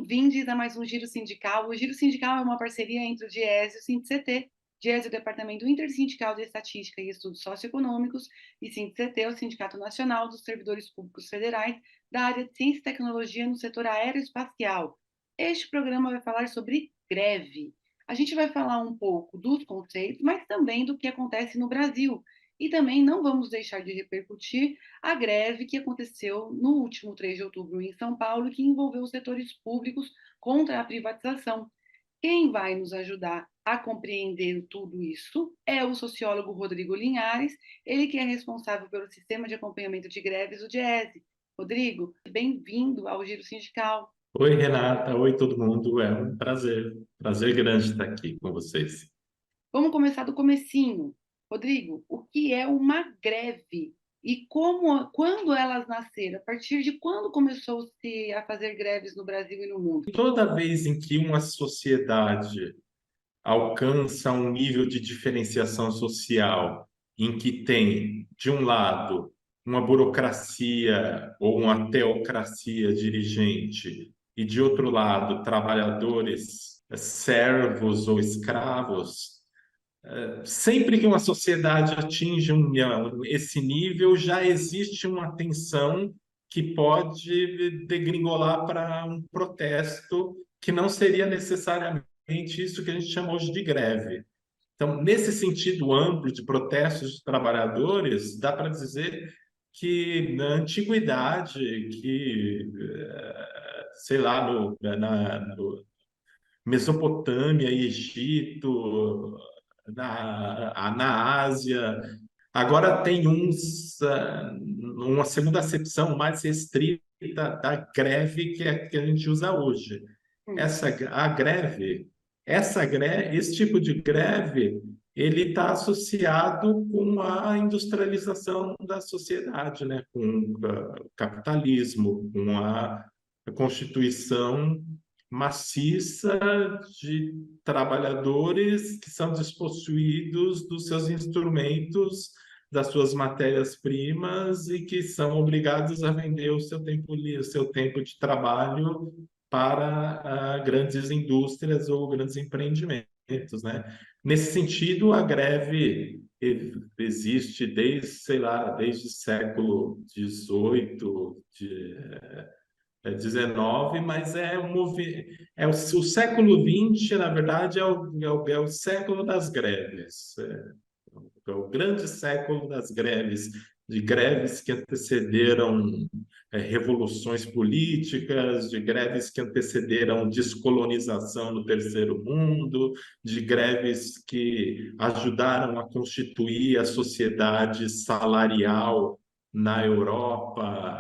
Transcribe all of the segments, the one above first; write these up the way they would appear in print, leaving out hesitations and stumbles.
bem-vindos a mais um Giro Sindical. O Giro Sindical é uma parceria entre o DIES e o SINDIC-CT. DIES é o Departamento Intersindical de Estatística e Estudos Socioeconômicos e SINDIC-CT é o Sindicato Nacional dos Servidores Públicos Federais da área de Ciência e Tecnologia no setor aeroespacial. Este programa vai falar sobre greve. A gente vai falar um pouco dos conceitos, mas também do que acontece no Brasil. E também não vamos deixar de repercutir a greve que aconteceu no último 3 de outubro em São Paulo, que envolveu os setores públicos contra a privatização. Quem vai nos ajudar a compreender tudo isso é o sociólogo Rodrigo Linhares, ele que é responsável pelo Sistema de Acompanhamento de Greves, o DIESE. Rodrigo, bem-vindo ao Giro Sindical. Oi, Renata. Oi, todo mundo. É um prazer. Prazer grande estar aqui com vocês. Vamos começar do comecinho. Rodrigo, o que é uma greve? E como, quando elas nasceram? A partir de quando começou-se a fazer greves no Brasil e no mundo? Toda vez em que uma sociedade alcança um nível de diferenciação social em que tem, de um lado, uma burocracia ou uma teocracia dirigente, e de outro lado, trabalhadores servos ou escravos, sempre que uma sociedade atinge esse nível, já existe uma tensão que pode degringolar para um protesto que não seria necessariamente isso que a gente chama hoje de greve. Então, nesse sentido amplo de protestos de trabalhadores, dá para dizer que na antiguidade, sei lá, no Mesopotâmia, Egito, na Ásia. Agora tem uma segunda acepção mais restrita da greve que a gente usa hoje. Esse tipo de greve, ele está associado com a industrialização da sociedade, né? Com o capitalismo, com a constituição maciça de trabalhadores que são despossuídos dos seus instrumentos, das suas matérias-primas e que são obrigados a vender o seu tempo de trabalho para grandes indústrias ou grandes empreendimentos, né? Nesse sentido, a greve existe desde, sei lá, desde o século XVIII, 19, mas o século XX, na verdade, é o século das greves. É o grande século das greves, de greves que antecederam revoluções políticas, de greves que antecederam descolonização no terceiro mundo, de greves que ajudaram a constituir a sociedade salarial na Europa,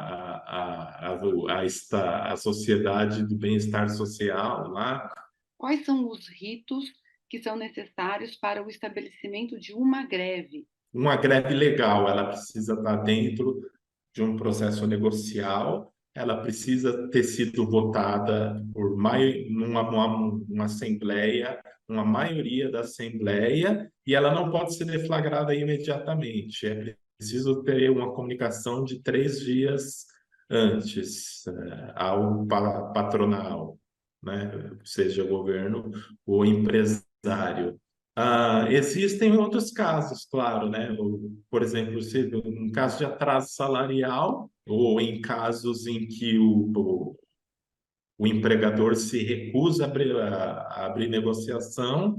a sociedade do bem-estar social lá. Quais são os ritos que são necessários para o estabelecimento de uma greve? Uma greve legal, ela precisa estar dentro de um processo negocial, ela precisa ter sido votada numa assembleia, uma maioria da assembleia, e ela não pode ser deflagrada imediatamente. É preciso ter uma comunicação de 3 dias antes, ao patronal, né? Seja governo ou empresário. Existem outros casos, claro, né? Por exemplo, se um caso de atraso salarial ou em casos em que o empregador se recusa a abrir negociação,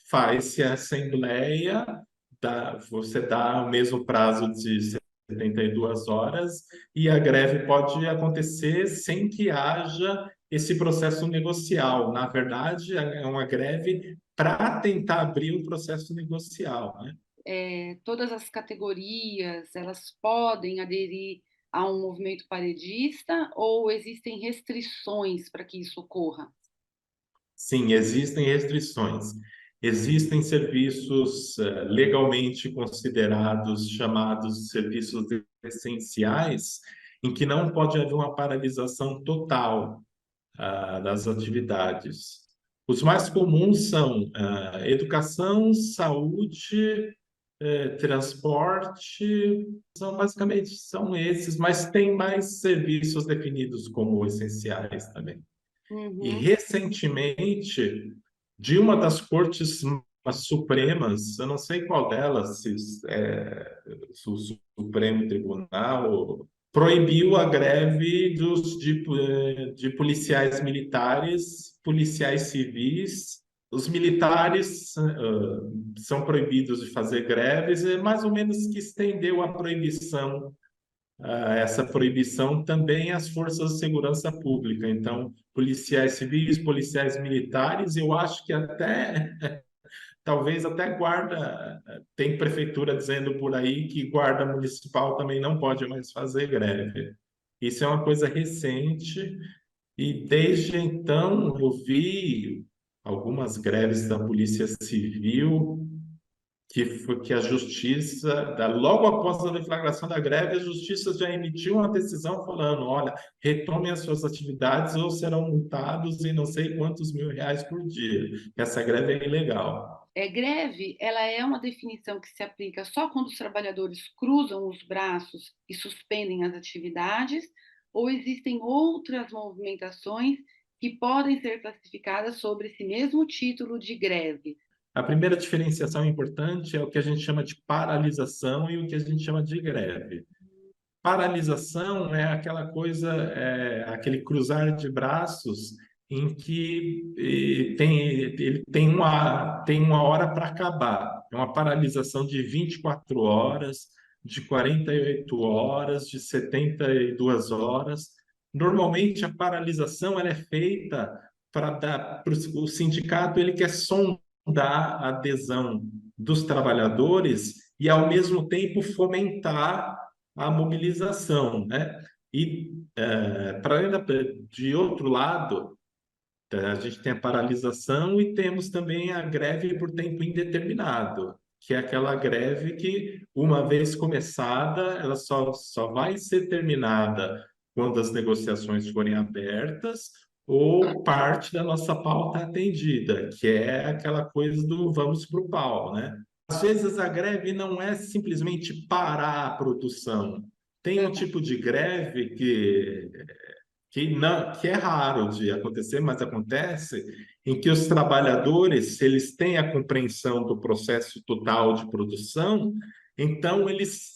faz-se a assembleia, você dá o mesmo prazo de 72 horas e a greve pode acontecer sem que haja esse processo negocial. Na verdade, é uma greve para tentar abrir um processo negocial, né? Todas as categorias, elas podem aderir a um movimento paredista ou existem restrições para que isso ocorra? Sim, existem restrições. Existem serviços legalmente considerados chamados serviços essenciais, em que não pode haver uma paralisação total das atividades. Os mais comuns são educação, saúde, transporte, basicamente são esses, mas tem mais serviços definidos como essenciais também. E Uhum. recentemente, de uma das cortes supremas, eu não sei qual delas, se é o Supremo Tribunal, proibiu a greve de policiais militares, policiais civis. Os militares são proibidos de fazer greves, é mais ou menos que estendeu a proibição, essa proibição também às forças de segurança pública. Então, policiais civis, policiais militares, eu acho que até, talvez até guarda, tem prefeitura dizendo por aí que guarda municipal também não pode mais fazer greve. Isso é uma coisa recente e desde então eu vi algumas greves da Polícia Civil que foi que a justiça, logo após a deflagração da greve, a justiça já emitiu uma decisão falando, olha, retomem as suas atividades ou serão multados em não sei quantos mil reais por dia. Essa greve é ilegal. Greve, ela é uma definição que se aplica só quando os trabalhadores cruzam os braços e suspendem as atividades, ou existem outras movimentações que podem ser classificadas sobre esse mesmo título de greve? A primeira diferenciação importante é o que a gente chama de paralisação e o que a gente chama de greve. Paralisação é aquela coisa, aquele cruzar de braços em que ele tem uma hora para acabar. É uma paralisação de 24 horas, de 48 horas, de 72 horas. Normalmente a paralisação ela é feita para dar para o sindicato, ele quer sondar a adesão dos trabalhadores e ao mesmo tempo fomentar a mobilização, né? E de outro lado, a gente tem a paralisação e temos também a greve por tempo indeterminado, que é aquela greve que, uma vez começada, ela só vai ser terminada quando as negociações forem abertas ou parte da nossa pauta atendida, que é aquela coisa do vamos para o pau, né? Às vezes a greve não é simplesmente parar a produção. Tem um tipo de greve que é raro de acontecer, mas acontece, em que os trabalhadores, se eles têm a compreensão do processo total de produção, então eles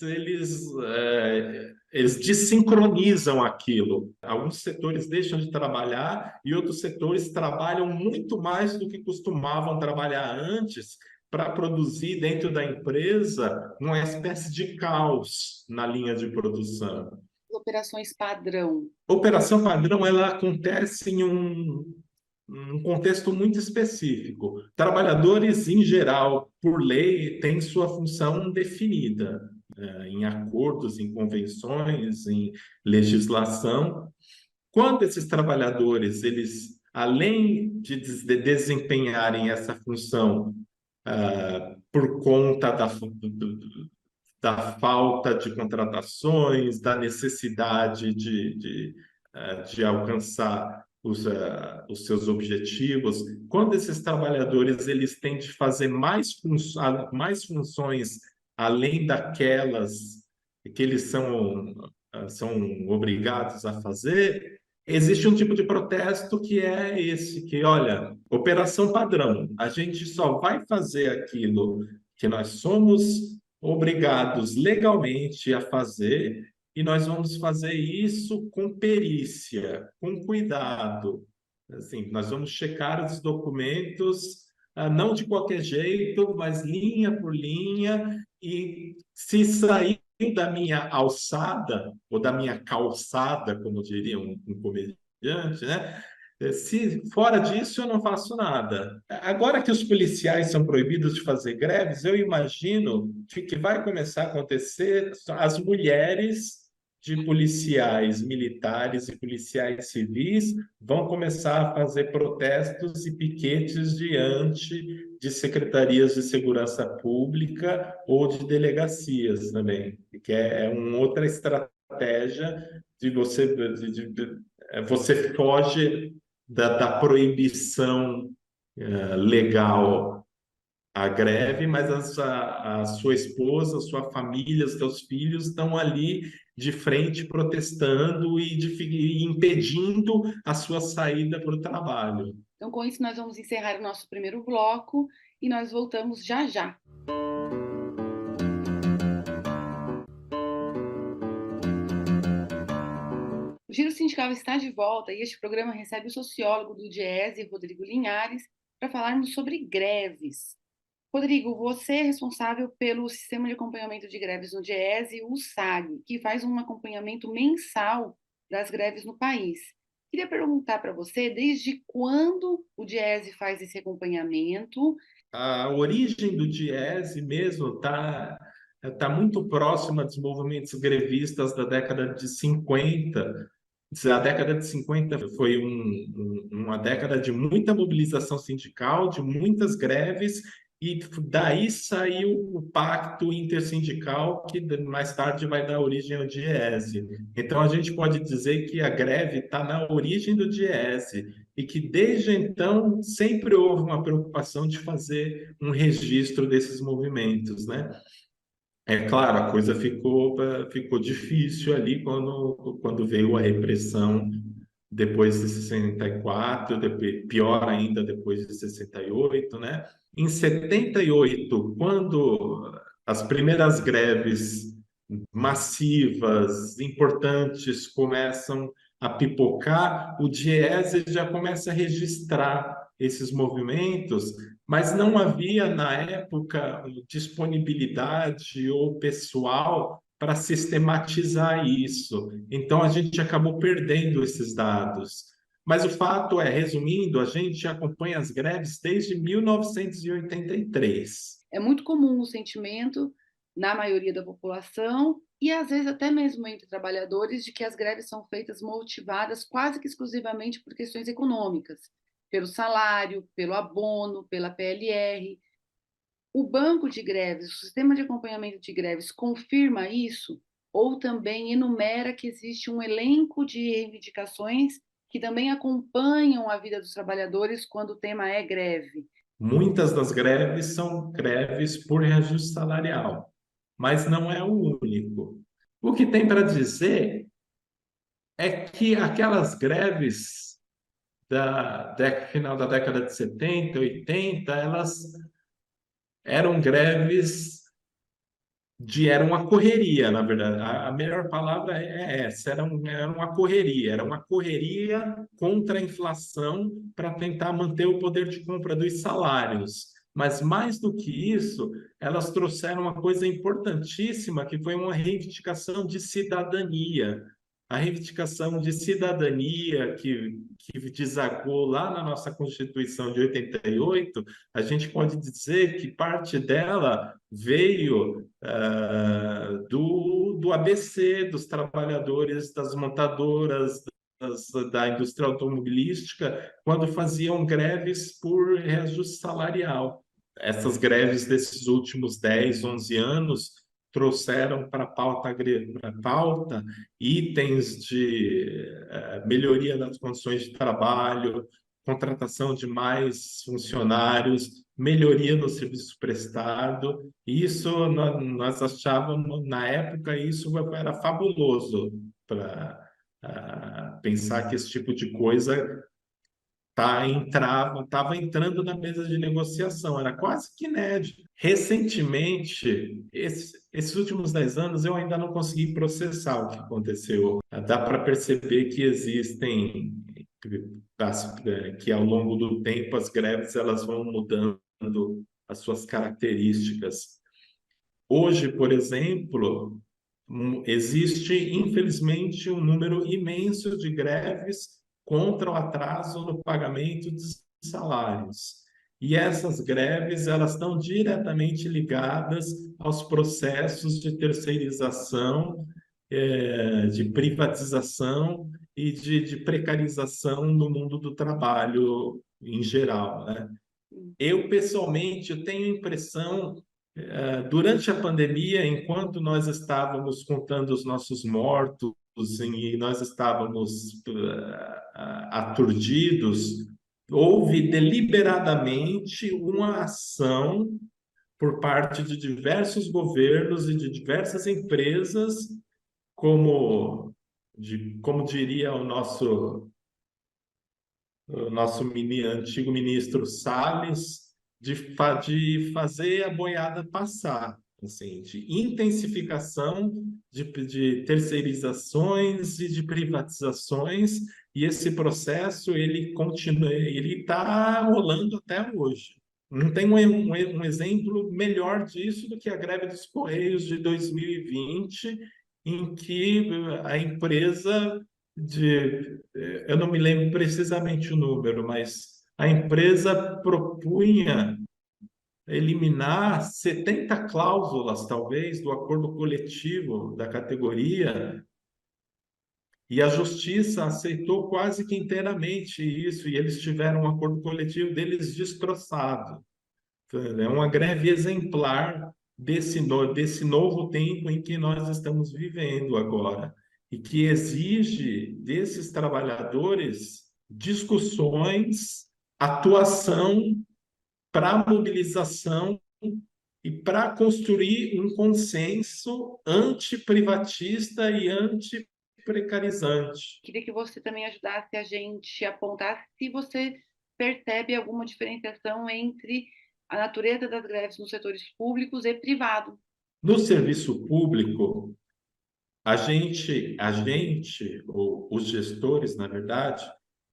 desincronizam aquilo. Alguns setores deixam de trabalhar e outros setores trabalham muito mais do que costumavam trabalhar antes para produzir dentro da empresa uma espécie de caos na linha de produção. Operações padrão. Operação padrão, ela acontece em um contexto muito específico. Trabalhadores, em geral, por lei, têm sua função definida, em acordos, em convenções, em legislação. Quando esses trabalhadores, eles, além de desempenharem essa função, por conta da falta de contratações, da necessidade de alcançar os seus objetivos. Quando esses trabalhadores eles têm de fazer mais funções além daquelas que eles são obrigados a fazer, existe um tipo de protesto que é esse, que, olha, operação padrão, a gente só vai fazer aquilo que nós somos obrigados legalmente a fazer, e nós vamos fazer isso com perícia, com cuidado. Assim, nós vamos checar os documentos, não de qualquer jeito, mas linha por linha, e se sair da minha alçada, ou da minha calçada, como diria um comediante, né? Se fora disso, eu não faço nada. Agora que os policiais são proibidos de fazer greves, eu imagino que o que vai começar a acontecer, as mulheres de policiais militares e policiais civis vão começar a fazer protestos e piquetes diante de secretarias de segurança pública ou de delegacias também, que é uma outra estratégia de você foge da proibição legal a greve, mas a sua esposa, a sua família, os seus filhos estão ali de frente protestando e impedindo a sua saída para o trabalho. Então, com isso, nós vamos encerrar o nosso primeiro bloco e nós voltamos já já. O Giro Sindical está de volta e este programa recebe o sociólogo do DIEESE, Rodrigo Linhares, para falarmos sobre greves. Rodrigo, você é responsável pelo Sistema de Acompanhamento de Greves no DIEESE, o SAG, que faz um acompanhamento mensal das greves no país. Queria perguntar para você, desde quando o DIEESE faz esse acompanhamento? A origem do Diese mesmo tá muito próxima dos movimentos grevistas da década de 50. A década de 50 foi uma década de muita mobilização sindical, de muitas greves, e daí saiu o pacto intersindical, que mais tarde vai dar origem ao Diese. Então, a gente pode dizer que a greve está na origem do Diese, e que desde então sempre houve uma preocupação de fazer um registro desses movimentos, né? É claro, a coisa ficou difícil ali quando veio a repressão depois de 64, pior ainda depois de 68, né? Em 78, quando as primeiras greves massivas, importantes, começam a pipocar, o Diese já começa a registrar esses movimentos, mas não havia na época disponibilidade ou pessoal para sistematizar isso. Então a gente acabou perdendo esses dados. Mas o fato é, resumindo, a gente acompanha as greves desde 1983. É muito comum o sentimento na maioria da população e às vezes até mesmo entre trabalhadores de que as greves são feitas motivadas quase que exclusivamente por questões econômicas, pelo salário, pelo abono, pela PLR. O banco de greves, o sistema de acompanhamento de greves confirma isso ou também enumera que existe um elenco de reivindicações que também acompanham a vida dos trabalhadores quando o tema é greve? Muitas das greves são greves por reajuste salarial, mas não é o único. O que tem para dizer é que aquelas greves final da década de 70, 80, elas eram greves era uma correria, na verdade. A melhor palavra é essa, era uma correria contra a inflação para tentar manter o poder de compra dos salários. Mas mais do que isso, elas trouxeram uma coisa importantíssima, que foi uma reivindicação de cidadania. A reivindicação de cidadania que desagou lá na nossa Constituição de 88, a gente pode dizer que parte dela veio do ABC, dos trabalhadores das montadoras, da indústria automobilística, quando faziam greves por reajuste salarial. Essas greves desses últimos 10, 11 anos trouxeram para a pauta itens de melhoria das condições de trabalho, contratação de mais funcionários, melhoria no serviço prestado. Isso nós achávamos, na época, isso era fabuloso para pensar que esse tipo de coisa estava entrando na mesa de negociação, era quase que inédito. Recentemente, esses últimos 10 anos, eu ainda não consegui processar o que aconteceu. Dá para perceber que existem, que ao longo do tempo as greves elas vão mudando as suas características. Hoje, por exemplo, existe, infelizmente, um número imenso de greves contra o atraso no pagamento de salários. E essas greves, elas estão diretamente ligadas aos processos de terceirização, de privatização e de precarização no mundo do trabalho em geral, né? Eu, pessoalmente, eu tenho a impressão, durante a pandemia, enquanto nós estávamos contando os nossos mortos e nós estávamos aturdidos, houve deliberadamente uma ação por parte de diversos governos e de diversas empresas, como diria o nosso antigo ministro Salles, de fazer a boiada passar, assim, de intensificação de terceirizações e de privatizações, e esse processo ele continua, ele está rolando até hoje. Não tem um exemplo melhor disso do que a greve dos Correios de 2020, em que a empresa eu não me lembro precisamente o número, mas a empresa propunha eliminar 70 cláusulas, talvez, do acordo coletivo da categoria, e a justiça aceitou quase que inteiramente isso, e eles tiveram um acordo coletivo deles destroçado. É uma greve exemplar desse novo tempo em que nós estamos vivendo agora, e que exige desses trabalhadores discussões, atuação para mobilização e para construir um consenso antiprivatista e antiprecarizante. Queria que você também ajudasse a gente a apontar se você percebe alguma diferenciação entre a natureza das greves nos setores públicos e privado. No serviço público, ou os gestores, na verdade,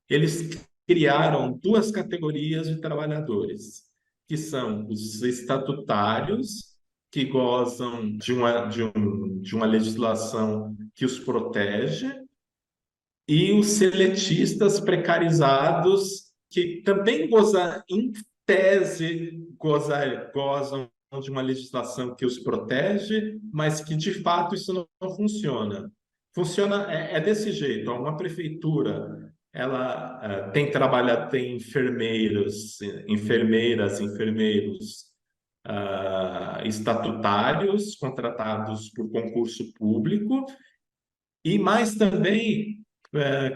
eles criaram duas categorias de trabalhadores, que são os estatutários, que gozam de uma legislação que os protege, e os seletistas precarizados, que também em tese, gozam de uma legislação que os protege, mas que de fato isso não funciona. Funciona é desse jeito. Uma prefeitura ela tem enfermeiros estatutários contratados por concurso público, e mais também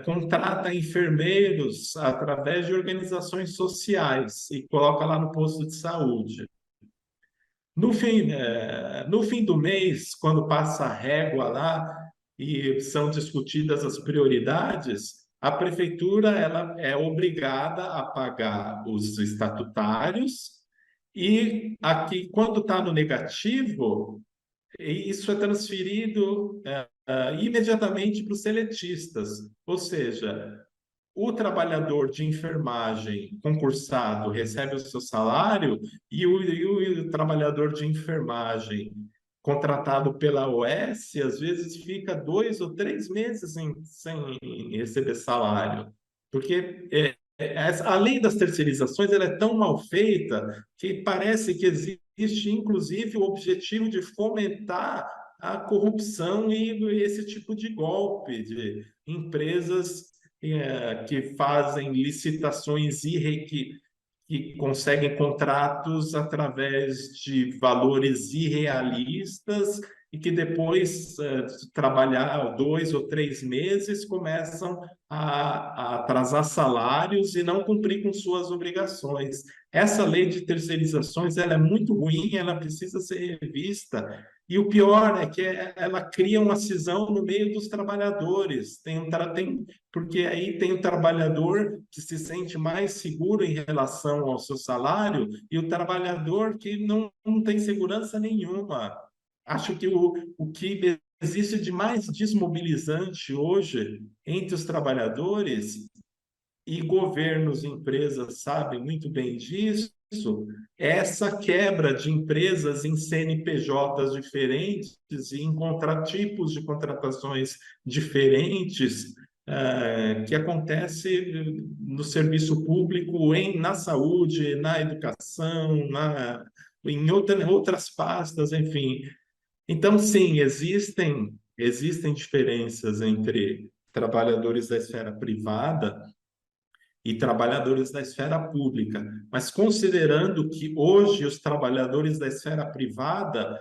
contrata enfermeiros através de organizações sociais e coloca lá no posto de saúde. No fim do mês, quando passa a régua lá e são discutidas as prioridades, a prefeitura ela é obrigada a pagar os estatutários, e aqui, quando está no negativo, isso é transferido imediatamente para os seletistas, ou seja, o trabalhador de enfermagem concursado recebe o seu salário, e o trabalhador de enfermagem contratado pela OS, às vezes fica 2 ou 3 meses sem receber salário, porque a lei das terceirizações ela é tão mal feita que parece que existe, inclusive, o objetivo de fomentar a corrupção e esse tipo de golpe de empresas que fazem licitações que conseguem contratos através de valores irrealistas, e que depois de trabalhar 2 ou 3 meses começam a atrasar salários e não cumprir com suas obrigações. Essa lei de terceirizações ela é muito ruim, ela precisa ser revista. E o pior é que ela cria uma cisão no meio dos trabalhadores. Porque aí tem o trabalhador que se sente mais seguro em relação ao seu salário, e o trabalhador que não tem segurança nenhuma. Acho que o que existe de mais desmobilizante hoje entre os trabalhadores, e governos e empresas sabem muito bem disso, é essa quebra de empresas em CNPJs diferentes e em tipos de contratações diferentes, que acontece no serviço público, na saúde, na educação, em outras pastas, enfim. Então, sim, existem diferenças entre trabalhadores da esfera privada e trabalhadores da esfera pública, mas considerando que hoje os trabalhadores da esfera privada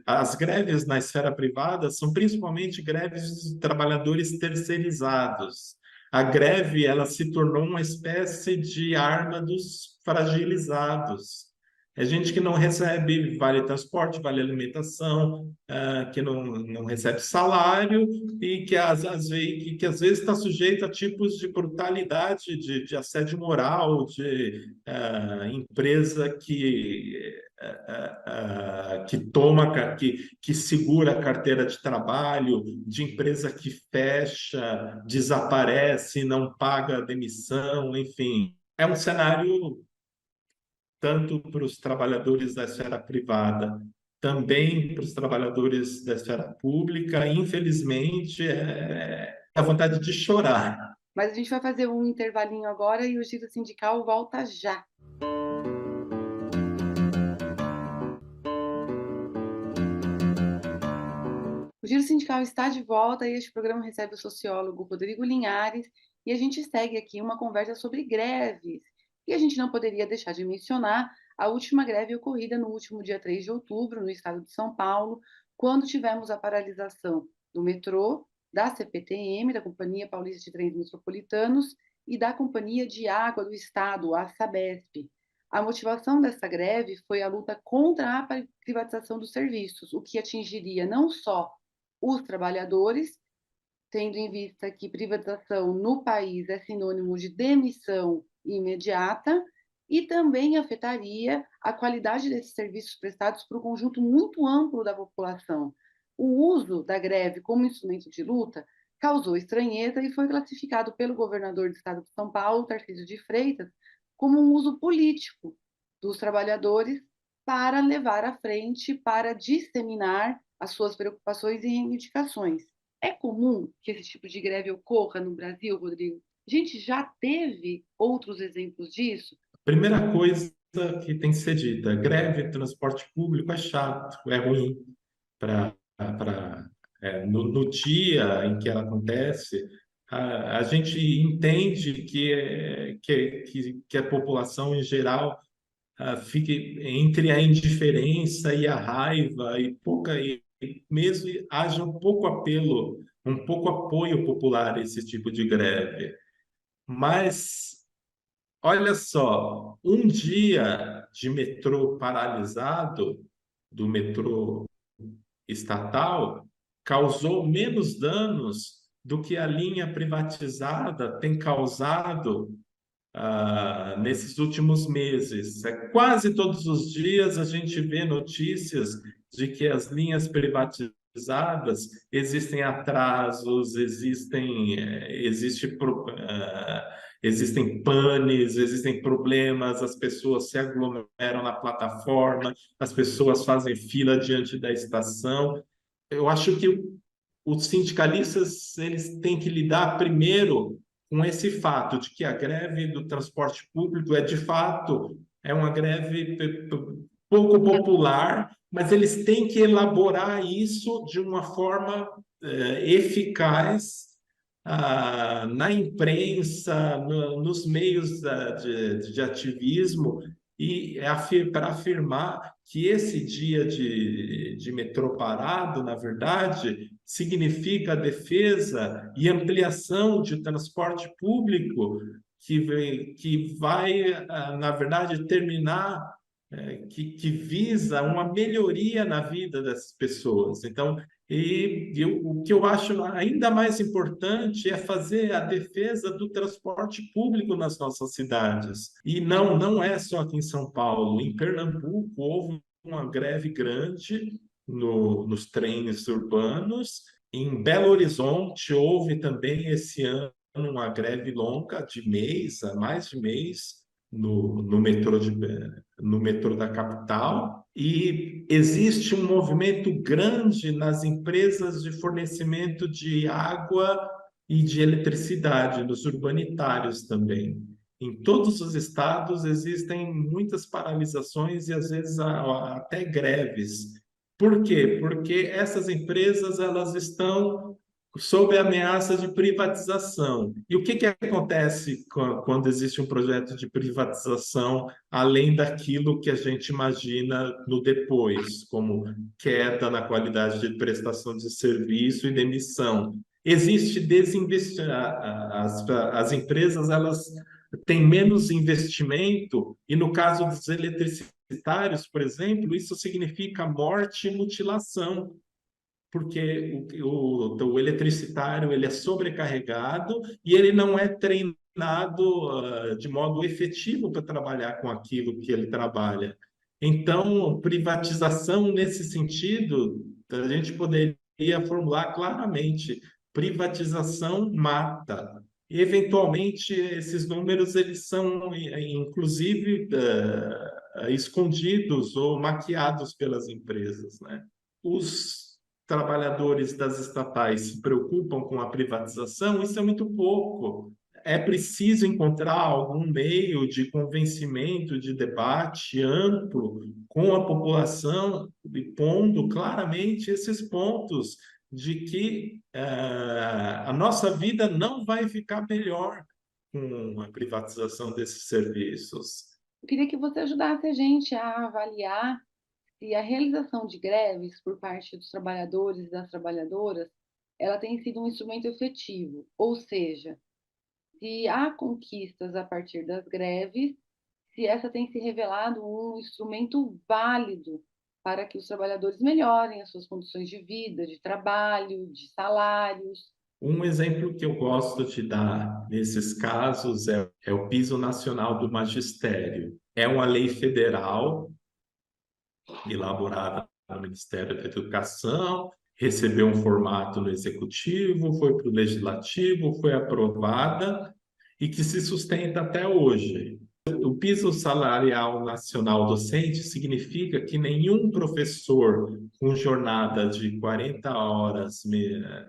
as greves na esfera privada são principalmente greves de trabalhadores terceirizados. A greve ela se tornou uma espécie de arma dos fragilizados. É gente que não recebe vale transporte, vale alimentação, que não recebe salário e que às vezes está sujeito a tipos de brutalidade, de assédio moral, de empresa que que segura a carteira de trabalho, de empresa que fecha, desaparece, não paga a demissão, enfim. É um cenário tanto para os trabalhadores da esfera privada, também para os trabalhadores da esfera pública. Infelizmente, é a vontade de chorar. Mas a gente vai fazer um intervalinho agora e o Giro Sindical volta já. O Giro Sindical está de volta e este programa recebe o sociólogo Rodrigo Linhares e a gente segue aqui uma conversa sobre greves. E a gente não poderia deixar de mencionar a última greve ocorrida no último dia 3 de outubro, no estado de São Paulo, quando tivemos a paralisação do metrô, da CPTM, da Companhia Paulista de Trens Metropolitanos, e da Companhia de Água do Estado, a Sabesp. A motivação dessa greve foi a luta contra a privatização dos serviços, o que atingiria não só os trabalhadores, tendo em vista que privatização no país é sinônimo de demissão imediata, e também afetaria a qualidade desses serviços prestados para um conjunto muito amplo da população. O uso da greve como instrumento de luta causou estranheza e foi classificado pelo governador do estado de São Paulo, Tarcísio de Freitas, como um uso político dos trabalhadores para levar à frente, para disseminar as suas preocupações e reivindicações. É comum que esse tipo de greve ocorra no Brasil, Rodrigo? A gente já teve outros exemplos disso? Primeira coisa que tem que ser dita: greve de transporte público é chato, é ruim para no dia em que ela acontece. A gente entende que a população em geral fique entre a indiferença e a raiva e mesmo haja um pouco apelo, um pouco apoio popular a esse tipo de greve. Mas olha só, um dia de metrô paralisado, do metrô estatal, causou menos danos do que a linha privatizada tem causado nesses últimos meses. Quase todos os dias a gente vê notícias de que as linhas privatizadas existem atrasos, existem panes, existem problemas, as pessoas se aglomeram na plataforma, as pessoas fazem fila diante da estação. Eu acho que os sindicalistas eles têm que lidar primeiro com esse fato de que a greve do transporte público de fato uma greve pouco popular, mas eles têm que elaborar isso de uma forma eficaz na imprensa, nos meios de ativismo, e para afirmar que esse dia de metrô parado, na verdade, significa a defesa e ampliação de transporte público que vai, na verdade, terminar, que visa uma melhoria na vida das pessoas. Então, o que eu acho ainda mais importante é fazer a defesa do transporte público nas nossas cidades. E não é só aqui em São Paulo. Em Pernambuco, houve uma greve grande nos trens urbanos. Em Belo Horizonte, houve também esse ano uma greve longa de mês, mais de mês, no metrô da capital, e existe um movimento grande nas empresas de fornecimento de água e de eletricidade, nos urbanitários também. Em todos os estados existem muitas paralisações e às vezes até greves. Por quê? Porque essas empresas elas estão sob a ameaça de privatização. E o que acontece quando existe um projeto de privatização, além daquilo que a gente imagina no depois, como queda na qualidade de prestação de serviço e demissão? existe as empresas elas têm menos investimento e no caso dos eletricitários, por exemplo, isso significa morte e mutilação, porque o eletricitário ele é sobrecarregado e ele não é treinado de modo efetivo para trabalhar com aquilo que ele trabalha. Então, privatização nesse sentido, a gente poderia formular claramente, privatização mata. E, eventualmente, esses números eles são, inclusive, escondidos ou maquiados pelas empresas, né? Os trabalhadores das estatais se preocupam com a privatização, isso é muito pouco. É preciso encontrar algum meio de convencimento, de debate amplo com a população, e pondo claramente esses pontos de que a nossa vida não vai ficar melhor com a privatização desses serviços. Eu queria que você ajudasse a gente a avaliar se a realização de greves por parte dos trabalhadores e das trabalhadoras, ela tem sido um instrumento efetivo, ou seja, se há conquistas a partir das greves, se essa tem se revelado um instrumento válido para que os trabalhadores melhorem as suas condições de vida, de trabalho, de salários. Um exemplo que eu gosto de dar nesses casos é o Piso Nacional do Magistério. É uma lei federal elaborada no Ministério da Educação, recebeu um formato no Executivo, foi para o Legislativo, foi aprovada e que se sustenta até hoje. O piso salarial nacional docente significa que nenhum professor com jornada de 40 horas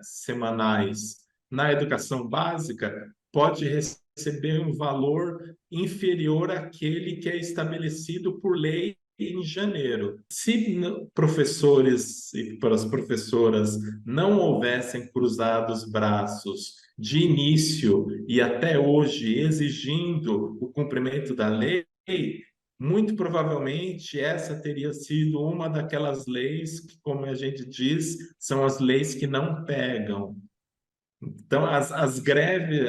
semanais na educação básica pode receber um valor inferior àquele que é estabelecido por lei em janeiro. Se professores e para as professoras não houvessem cruzado os braços de início e até hoje exigindo o cumprimento da lei, muito provavelmente essa teria sido uma daquelas leis que, como a gente diz, são as leis que não pegam. Então, as greves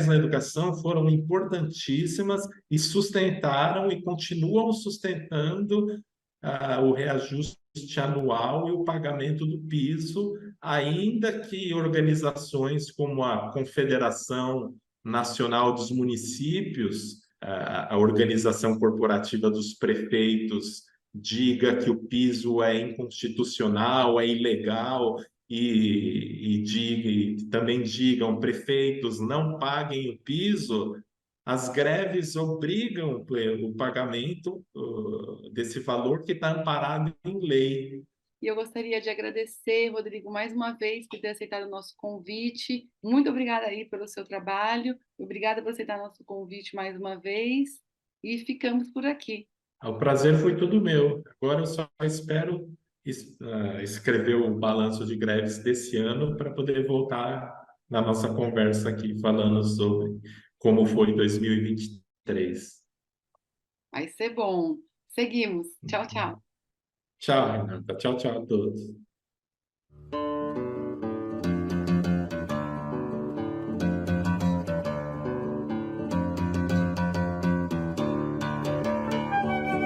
na educação foram importantíssimas e sustentaram e continuam sustentando o reajuste anual e o pagamento do piso, ainda que organizações como a Confederação Nacional dos Municípios, a organização corporativa dos prefeitos, diga que o piso é inconstitucional, é ilegal, e também digam prefeitos não paguem o piso, as greves obrigam o pagamento desse valor que está amparado em lei. E eu gostaria de agradecer, Rodrigo, mais uma vez por ter aceitado o nosso convite. Muito obrigada aí pelo seu trabalho. Obrigada por aceitar nosso convite mais uma vez. E ficamos por aqui. O prazer foi todo meu. Agora eu só espero escrever o balanço de greves desse ano para poder voltar na nossa conversa aqui falando sobre como foi 2023. Vai ser bom. Seguimos. Tchau, tchau. Tchau, Renata. Tchau, tchau a todos.